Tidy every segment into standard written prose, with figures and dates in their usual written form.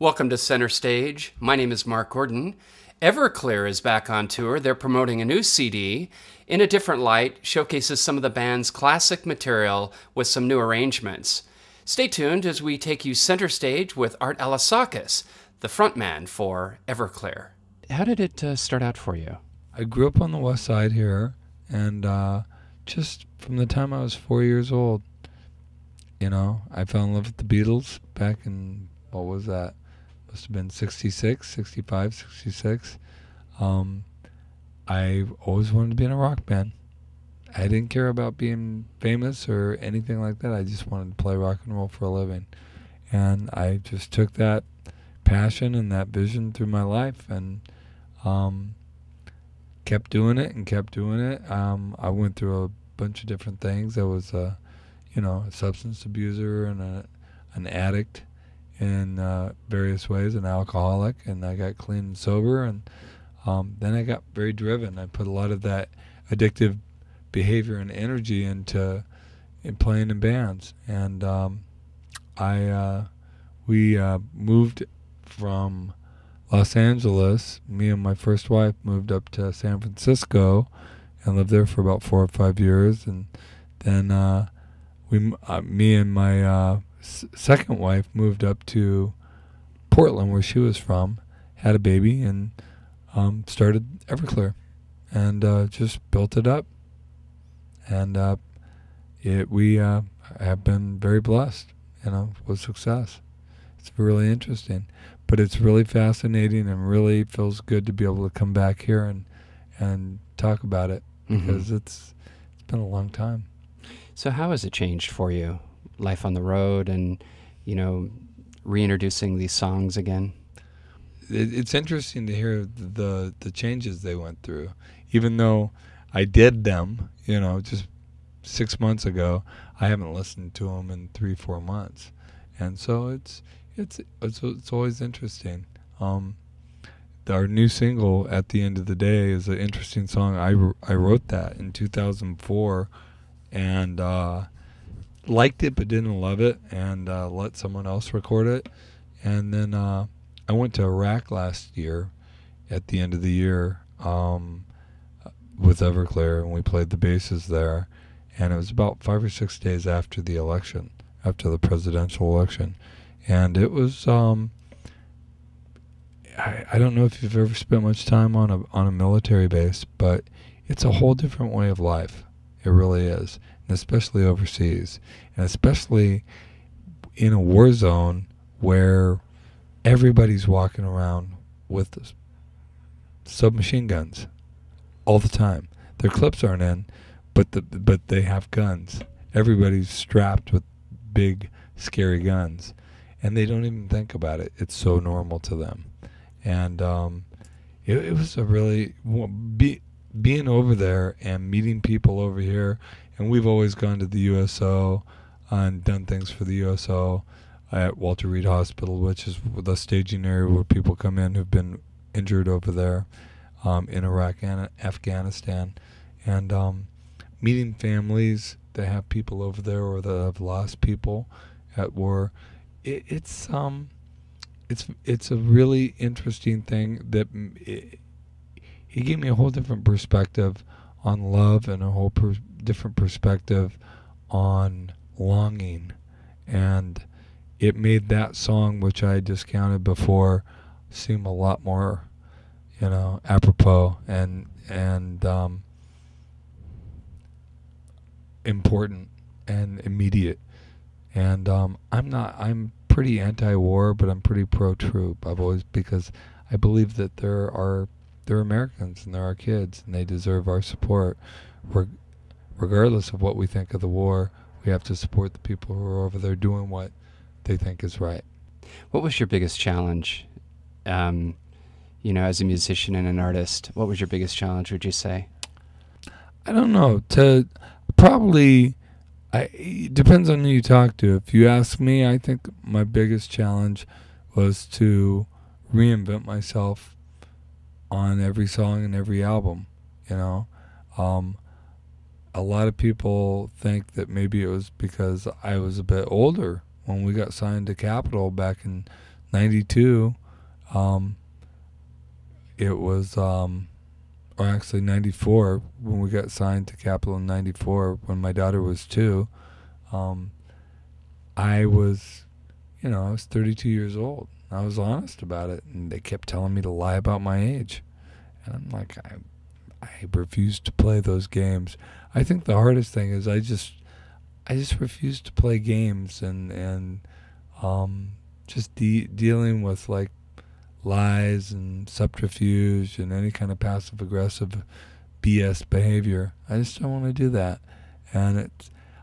Welcome to Center Stage. My name is Mark Gordon. Everclear is back on tour. They're promoting a new CD. In a Different Light showcases some of the band's classic material with some new arrangements. Stay tuned as we take you center stage with Alexakis, the frontman for Everclear. How did it start out for you? I grew up on the west side here, and just from the time I was 4 years old, I fell in love with the Beatles back in, what was that? Must have been 66, 65, 66. I always wanted to be in a rock band. I didn't care about being famous or anything like that. I just wanted to play rock and roll for a living. And I just took that passion and that vision through my life and kept doing it and kept doing it. I went through a bunch of different things. I was a substance abuser and an addict in various ways, an alcoholic, and I got clean and sober, and then I got very driven. I put a lot of that addictive behavior and energy in playing in bands, and we moved from Los Angeles. Me and my first wife moved up to San Francisco and lived there for about 4 or 5 years, and then me and my second wife moved up to Portland, where she was from, had a baby, and started Everclear, and just built it up. And we have been very blessed, with success. It's really interesting, but it's really fascinating and really feels good to be able to come back here and talk about it, because it's been a long time. So how has it changed for you? Life on the road and, reintroducing these songs again? It's interesting to hear the changes they went through. Even though I did them, just 6 months ago, I haven't listened to them in 3-4 months. And so it's always interesting. Our new single, At the End of the Day, is an interesting song. I wrote that in 2004 and liked it but didn't love it, and let someone else record it. And then I went to Iraq last year at the end of the year with Everclear, and we played the basses there, and it was about 5 or 6 days after the election, after the presidential election. And it was I don't know if you've ever spent much time on a military base, but it's a whole different way of life. It really is, and especially overseas, and especially in a war zone where everybody's walking around with submachine guns all the time. Their clips aren't in, but they have guns. Everybody's strapped with big, scary guns, and they don't even think about it. It's so normal to them, and it was a really being over there and meeting people over here. And we've always gone to the USO and done things for the USO at Walter Reed Hospital, which is the staging area where people come in who've been injured over there in Iraq and Afghanistan. And meeting families that have people over there or that have lost people at war. It's a really interesting thing that he gave me a whole different perspective on love and a whole different perspective on longing, and it made that song, which I discounted before, seem a lot more apropos and important and immediate. And I'm pretty anti-war, but I'm pretty pro-troop. Because I believe that they're Americans and they're our kids, and they deserve our support. Regardless of what we think of the war, we have to support the people who are over there doing what they think is right. What was your biggest challenge, as a musician and an artist? What was your biggest challenge, would you say? I don't know. It depends on who you talk to. If you ask me, I think my biggest challenge was to reinvent myself on every song and every album. A lot of people think that maybe it was because I was a bit older when we got signed to Capitol back in 92, it was, or actually 94, when we got signed to Capitol in 94, when my daughter was 2, I was, I was 32 years old. I was honest about it, and they kept telling me to lie about my age. And I'm like, I refuse to play those games. I think the hardest thing is I just refuse to play games and just dealing with like lies and subterfuge and any kind of passive aggressive BS behavior. I just don't want to do that. And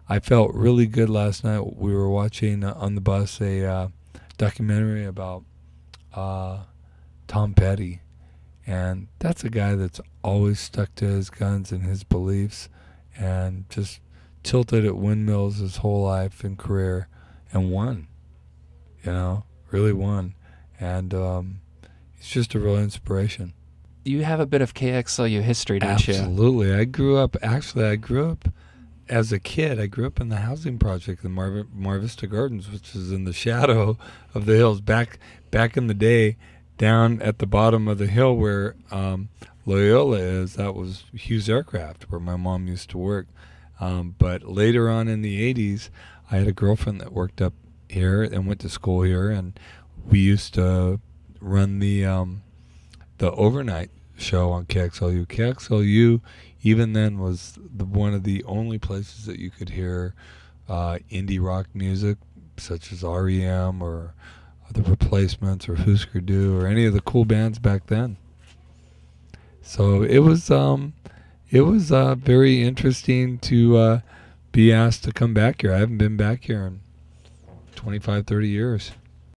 I felt really good last night. We were watching on the bus a documentary about Tom Petty, and that's a guy that's always stuck to his guns and his beliefs and just tilted at windmills his whole life and career and won, really won. And he's just a real inspiration. You have a bit of KXLU history, don't you? Absolutely. I grew up as a kid. I grew up in the housing project in Mar Vista Gardens, which is in the shadow of the hills. Back in the day, down at the bottom of the hill where Loyola is, that was Hughes Aircraft, where my mom used to work. But later on in the 80s, I had a girlfriend that worked up here and went to school here, and we used to run the overnight show on KXLU. KXLU, even then, was one of the only places that you could hear indie rock music, such as REM or The Replacements or Husker Du or any of the cool bands back then. So it was very interesting to be asked to come back here. I haven't been back here in 25, 30 years.